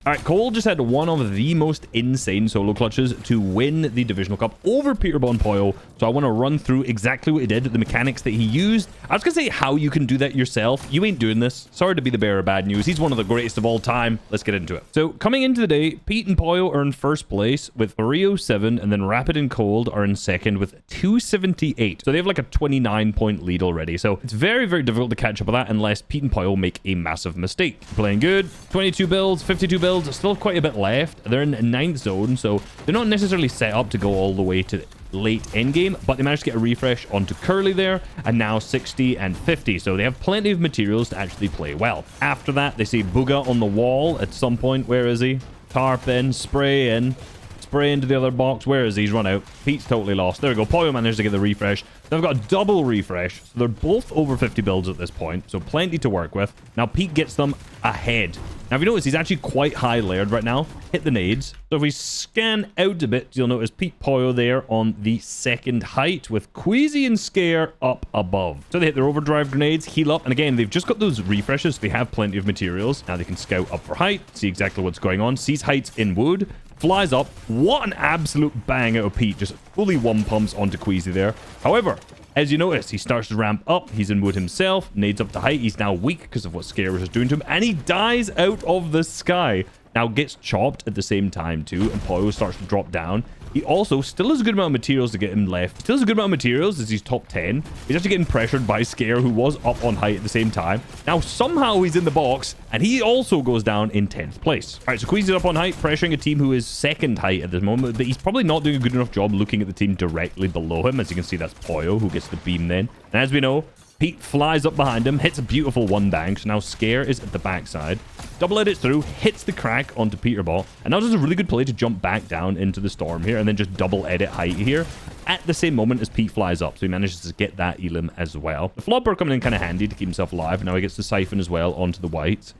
All right, Cole just had one of the most insane solo clutches to win the Divisional Cup over Peterball and Poyo. So I want to run through exactly what he did, the mechanics that he used. I was going to say how you can do that yourself. You ain't doing this. Sorry to be the bearer of bad news. He's one of the greatest of all time. Let's get into it. So coming into the day, Pete and Poyo are in first place with 307, and then Rapid and Cold are in second with 278. So they have like a 29-point lead already. So it's very, very difficult to catch up with that unless Pete and Poyo make a massive mistake. Playing good, 22 builds, 52 builds. Still quite a bit left. They're in 9th zone, so they're not necessarily set up to go all the way to late endgame, but they managed to get a refresh onto Curly there, and now 60 and 50, so they have plenty of materials to actually play well. After that, they see Booga on the wall at some point. Where is he? Tarp in, spray into the other box. Where is he? He's run out. Pete's totally lost. There we go. Poyo managed to get the refresh. They've got a double refresh, so they're both over 50 builds at this point, so plenty to work with. Now Pete gets them ahead. Now if you notice, he's actually quite high layered right now. Hit the nades. So if we scan out a bit, you'll notice Pete Poyo there on the second height with Queasy and Scare up above. So they hit their overdrive grenades, heal up, and again, they've just got those refreshes. They have plenty of materials. Now they can scout up for height, see exactly what's going on, sees heights in wood, flies up. What an absolute bang out of Pete. Just fully one pumps onto Queasy there. However, as you notice, he starts to ramp up. He's in wood himself. Nades up to height. He's now weak because of what Scare was just doing to him. And he dies out of the sky. Now gets chopped at the same time too. And Poyo starts to drop down. He also still has a good amount of materials to get him left. Still has a good amount of materials as he's top 10. He's actually getting pressured by Scare, who was up on height at the same time. Now somehow he's in the box, and he also goes down in 10th place. All right, so Queasy's up on height, pressuring a team who is second height at this moment, but he's probably not doing a good enough job looking at the team directly below him. As you can see, that's Poyo who gets the beam then. And as we know, Pete flies up behind him, hits a beautiful one bang. So now Scare is at the backside. Double edits through, hits the crack onto Peterball. And now there's a really good play to jump back down into the storm here and then just double edit height here at the same moment as Pete flies up. So he manages to get that elim as well. The flopper coming in kind of handy to keep himself alive. Now he gets the siphon as well onto the white.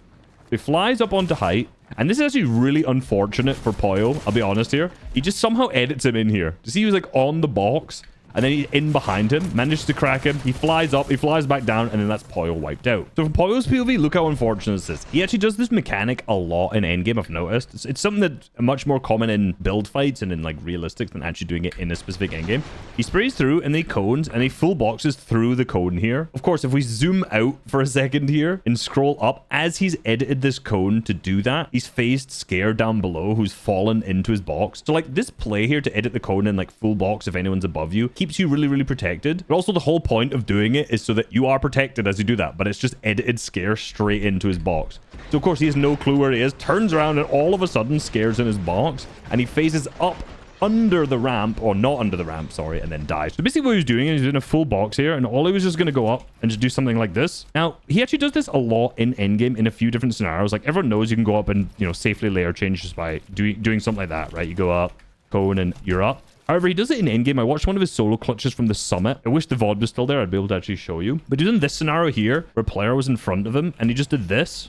He flies up onto height. And this is actually really unfortunate for Poyo. I'll be honest here. He just somehow edits him in here. To see he was like on the box. And then he's in behind him, manages to crack him. He flies up, he flies back down, and then that's Poyo wiped out. So from Poyo's POV, look how unfortunate this is. He actually does this mechanic a lot in endgame, I've noticed. It's something that's much more common in build fights and in like realistic than actually doing it in a specific endgame. He sprays through and he cones and he full boxes through the cone here. Of course, if we zoom out for a second here and scroll up, as he's edited this cone to do that, he's phased Scare down below who's fallen into his box. So like this play here to edit the cone in like full box if anyone's above you keeps you really, really protected. But also the whole point of doing it is so that you are protected as you do that. But it's just edited Scare straight into his box. So of course he has no clue where he is, turns around and all of a sudden Scare's in his box and he phases up under the ramp, or not under the ramp, sorry, and then dies. So basically what he was doing is he's in a full box here and all he was just going to go up and just do something like this. Now he actually does this a lot in endgame in a few different scenarios. Like everyone knows you can go up and, you know, safely layer change just by doing something like that, right? You go up, cone, and you're up. However, he does it in endgame. I watched one of his solo clutches from the summit. I wish the VOD was still there. I'd be able to actually show you. But he did in this scenario here, where a player was in front of him, and he just did this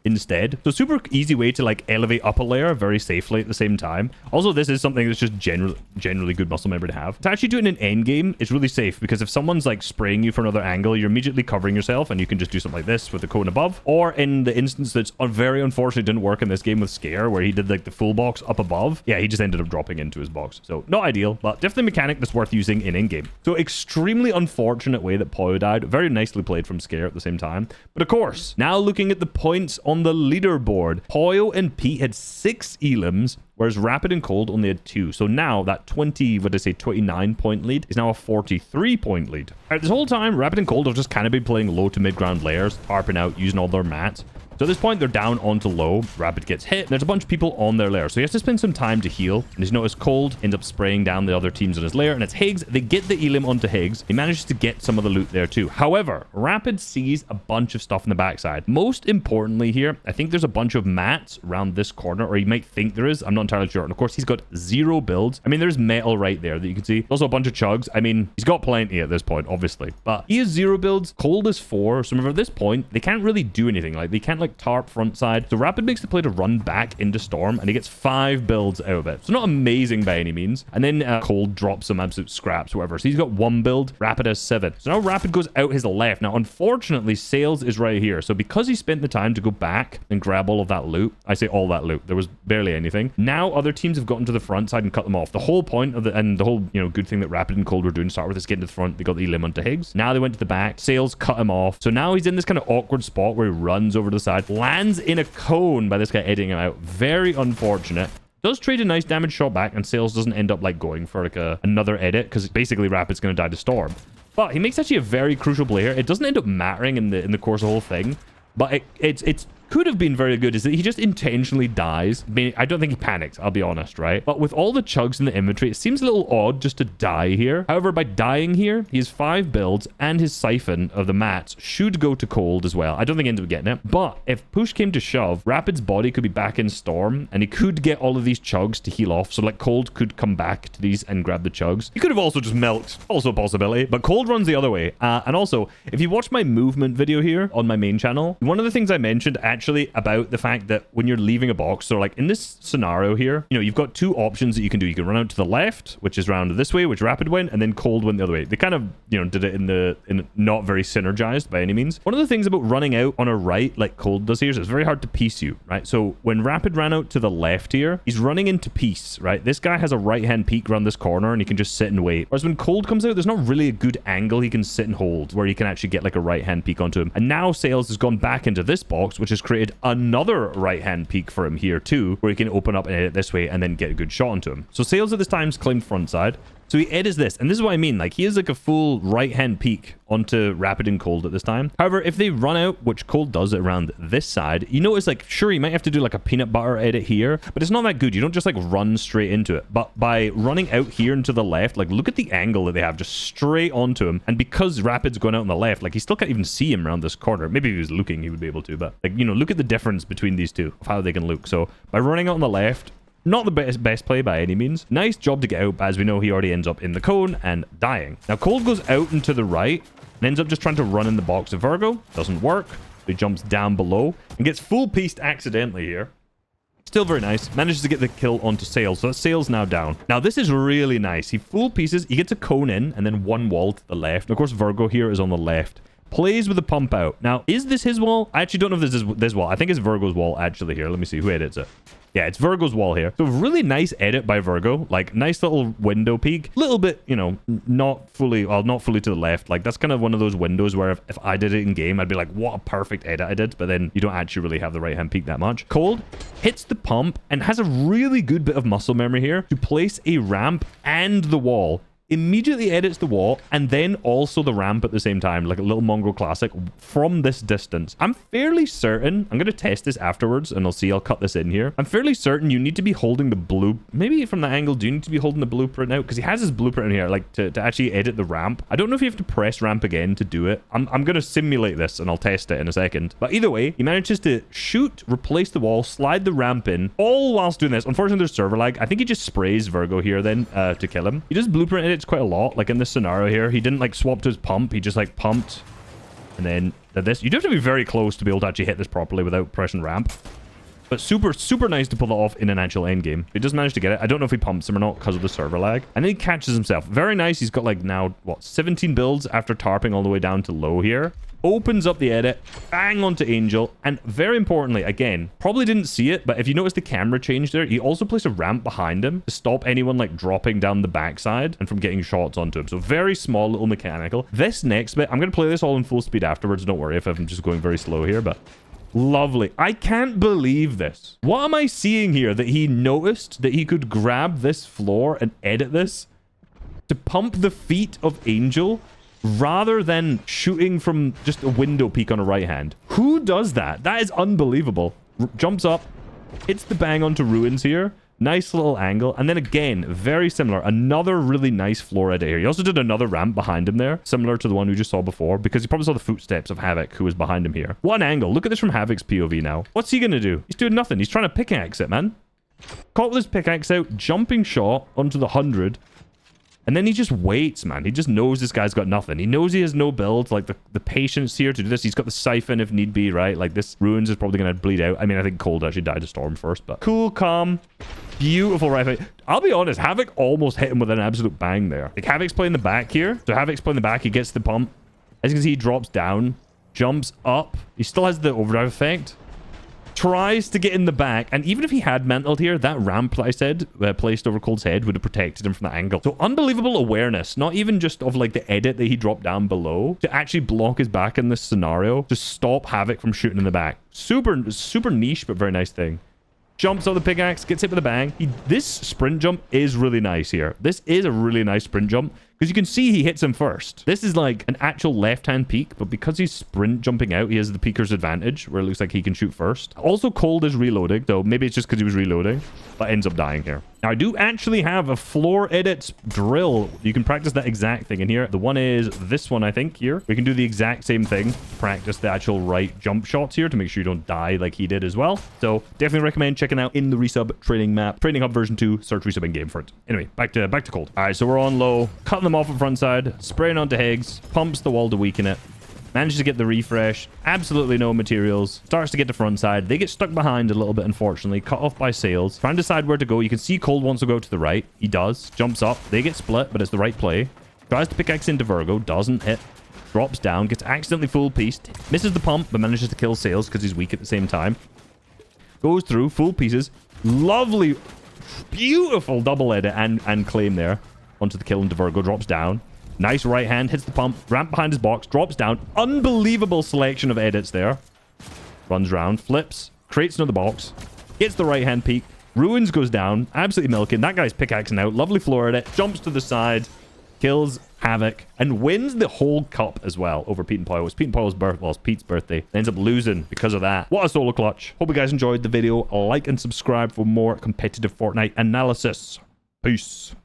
instead. So super easy way to like elevate up a layer very safely at the same time. Also, this is something that's just generally good muscle memory to have. To actually do it in an end game, it's really safe because if someone's like spraying you from another angle, you're immediately covering yourself and you can just do something like this with the cone above. Or in the instance that's very unfortunately didn't work in this game with Scare, where he did like the full box up above. Yeah, he just ended up dropping into his box. So not ideal, but definitely a mechanic that's worth using in end game. So extremely unfortunate way that Poyo died. Very nicely played from Scare at the same time. But of course, now looking at the points on the leaderboard, Poyo and Pete had 6 elims, whereas Rapid and Cold only had 2. So now that 29 point lead is now a 43 point lead. All right, this whole time, Rapid and Cold have just kind of been playing low to mid ground layers, tarping out, using all their mats. So at this point, they're down onto low. Rapid gets hit. There's a bunch of people on their lair. So he has to spend some time to heal. And as you notice, Cold ends up spraying down the other teams on his lair. And it's Higgs. They get the elim onto Higgs. He manages to get some of the loot there too. However, Rapid sees a bunch of stuff in the backside. Most importantly here, I think there's a bunch of mats around this corner. Or you might think there is. I'm not entirely sure. And of course, he's got 0 builds. I mean, there's metal right there that you can see. Also a bunch of chugs. I mean, he's got plenty at this point, obviously. But he has 0 builds. Cold is 4. So remember, at this point, they can't really do anything. Like, they can't like like Tarp front side. So Rapid makes the play to run back into Storm, and he gets 5 builds out of it. So not amazing by any means. And then Cold drops some absolute scraps, whatever. So he's got 1 build. Rapid has 7. So now Rapid goes out his left. Now, unfortunately, Sails is right here. So because he spent the time to go back and grab all of that loot, I say all that loot, there was barely anything. Now other teams have gotten to the front side and cut them off. The whole point of the whole, good thing that Rapid and Cold were doing to start with is getting to the front. They got the limb onto Higgs. Now they went to the back. Sails cut him off. So now he's in this kind of awkward spot where he runs over to the side, lands in a cone by this guy editing him out. Very unfortunate. Does trade a nice damage shot back, and Sails doesn't end up like going for like another edit, because basically Rapid's going to die to Storm. But he makes actually a very crucial play here. It doesn't end up mattering in the course of the whole thing, but it's could have been very good is that he just intentionally dies. I mean, I don't think he panics, I'll be honest, right? But with all the chugs in the inventory, it seems a little odd just to die here. However, by dying here, he has 5 builds, and his Siphon of the mats should go to Cold as well. I don't think he ends up getting it. But if push came to shove, Rapid's body could be back in Storm, and he could get all of these chugs to heal off. So like Cold could come back to these and grab the chugs. He could have also just milked. Also a possibility. But Cold runs the other way. And also, if you watch my movement video here on my main channel, one of the things I mentioned actually about the fact that when you're leaving a box, so like in this scenario here, you've got 2 options that you can do. You can run out to the left, which is round this way, which Rapid went, and then Cold went the other way. They kind of, did it in not very synergized by any means. One of the things about running out on a right, like Cold does here, is it's very hard to piece you, right? So when Rapid ran out to the left here, he's running into piece, right? This guy has a right-hand peek around this corner, and he can just sit and wait. Whereas when Cold comes out, there's not really a good angle he can sit and hold where he can actually get like a right-hand peek onto him. And now Sails has gone back into this box, which has created another right-hand peek for him here too, where he can open up and edit this way and then get a good shot onto him. So Sails at this time's claimed front side. So he edits this, and this is what I mean. Like, he is like a full right-hand peek onto Rapid and Cold at this time. However, if they run out, which Cold does around this side, you notice, like, sure, you might have to do like a peanut butter edit here, but it's not that good. You don't just like run straight into it. But by running out here and to the left, like, look at the angle that they have just straight onto him. And because Rapid's going out on the left, like, he still can't even see him around this corner. Maybe if he was looking, he would be able to, but like, look at the difference between these two of how they can look. So by running out on the left, not the best play by any means. Nice job to get out, but as we know, he already ends up in the cone and dying. Now, Cold goes out and to the right and ends up just trying to run in the box of Virgo. Doesn't work. He jumps down below and gets full pieced accidentally here. Still very nice. Manages to get the kill onto Sails. So that Sails now down. Now, this is really nice. He full pieces. He gets a cone in and then 1 wall to the left. And of course, Virgo here is on the left. Plays with the pump out. Now, is this his wall? I actually don't know if this is this wall. I think it's Virgo's wall actually here. Let me see who edits it. Yeah, it's Virgo's wall here. So really nice edit by Virgo. Like, nice little window peek. Little bit, not fully to the left. Like, that's kind of one of those windows where if I did it in game, I'd be like, what a perfect edit I did. But then you don't actually really have the right-hand peek that much. Cold hits the pump and has a really good bit of muscle memory here to place a ramp and the wall. Immediately edits the wall and then also the ramp at the same time, like a little Mongrel Classic from this distance. I'm fairly certain, I'm going to test this afterwards and I'll cut this in here. I'm fairly certain you need to be holding the blue, maybe from the angle, do you need to be holding the blueprint out? Because he has his blueprint in here, like to actually edit the ramp. I don't know if you have to press ramp again to do it. I'm going to simulate this and I'll test it in a second. But either way, he manages to shoot, replace the wall, slide the ramp in, all whilst doing this. Unfortunately, there's server lag. I think he just sprays Virgo here then to kill him. He does blueprint edit quite a lot. Like in this scenario here, he didn't like swap to his pump. He just like pumped and then did this. You do have to be very close to be able to actually hit this properly without pressing ramp. But super nice to pull that off in an actual end game. He does manage to get it. I don't know if he pumps him or not because of the server lag. And then he catches himself. Very nice. He's got like now, 17 builds after tarping all the way down to low here. Opens up the edit, bang onto Angel, and very importantly, again, probably didn't see it, but if you notice the camera change there, he also placed a ramp behind him to stop anyone like dropping down the backside and from getting shots onto him. So very small little mechanical. This next bit, I'm going to play this all in full speed afterwards. Don't worry if I'm just going very slow here, but lovely. I can't believe this. What am I seeing here? That he noticed that he could grab this floor and edit this to pump the feet of Angel rather than shooting from just a window peek on a right hand. Who does that? That is unbelievable. Jumps up, hits the bang onto Ruins here. Nice little angle. And then again, very similar. Another really nice floor edit here. He also did another ramp behind him there, similar to the one we just saw before, because you probably saw the footsteps of Havoc, who was behind him here. What an angle. Look at this from Havoc's POV now. What's he going to do? He's doing nothing. He's trying to pickaxe it, man. Caught with his pickaxe out, jumping shot onto the 100. And then he just waits, man. He just knows this guy's got nothing. He knows he has no build. Like, the patience here to do this. He's got the Siphon if need be, right? Like, this Ruins is probably going to bleed out. I mean, I think Cold actually died to Storm first, but cool, calm, beautiful right fight. I'll be honest, Havoc almost hit him with an absolute bang there. Like, Havoc's playing the back here. So Havoc's playing the back. He gets the pump. As you can see, he drops down, jumps up. He still has the overdrive effect. Tries to get in the back, and even if he had mantled here, that ramp that I said placed over Cold's head would have protected him from that angle. So unbelievable awareness, not even just of like the edit that he dropped down below, to actually block his back in this scenario to stop Havoc from shooting in the back. Super niche, but very nice thing. Jumps on the pickaxe, gets hit with a bang. This sprint jump is really nice here. This is a really nice sprint jump because you can see he hits him first. This is like an actual left-hand peek, but because he's sprint jumping out, he has the peeker's advantage where it looks like he can shoot first. Also, Cold is reloading, so maybe it's just because he was reloading, but ends up dying here. Now, I do actually have a floor edit drill. You can practice that exact thing in here. The one is this one, I think, here. We can do the exact same thing. Practice the actual right jump shots here to make sure you don't die like he did as well. So definitely recommend checking out in the resub training map. Training Hub version 2. Search resub in game for it. Anyway, back to Cold. All right, so we're on low. Cutting them off at front side. Spraying onto Higgs. Pumps the wall to weaken it. Manages to get the refresh. Absolutely no materials. Starts to get to front side. They get stuck behind a little bit, unfortunately. Cut off by Sails. Trying to decide where to go. You can see Cold wants to go to the right. He does. Jumps up. They get split, but it's the right play. Tries to pickaxe into Virgo. Doesn't hit. Drops down. Gets accidentally full pieced. Misses the pump, but manages to kill Sails because he's weak at the same time. Goes through. Full pieces. Lovely, beautiful double edit and claim there. Onto the kill into Virgo. Drops down. Nice right hand, hits the pump, ramp behind his box, drops down. Unbelievable selection of edits there. Runs round, flips, creates another box, gets the right hand peek. Ruins goes down, absolutely milking. That guy's pickaxing out. Lovely floor edit, jumps to the side, kills Havoc, and wins the whole cup as well over Pete and Poyo. It was Pete and Poyo's birthday. Well, it's Pete's birthday. Ends up losing because of that. What a solo clutch. Hope you guys enjoyed the video. Like and subscribe for more competitive Fortnite analysis. Peace.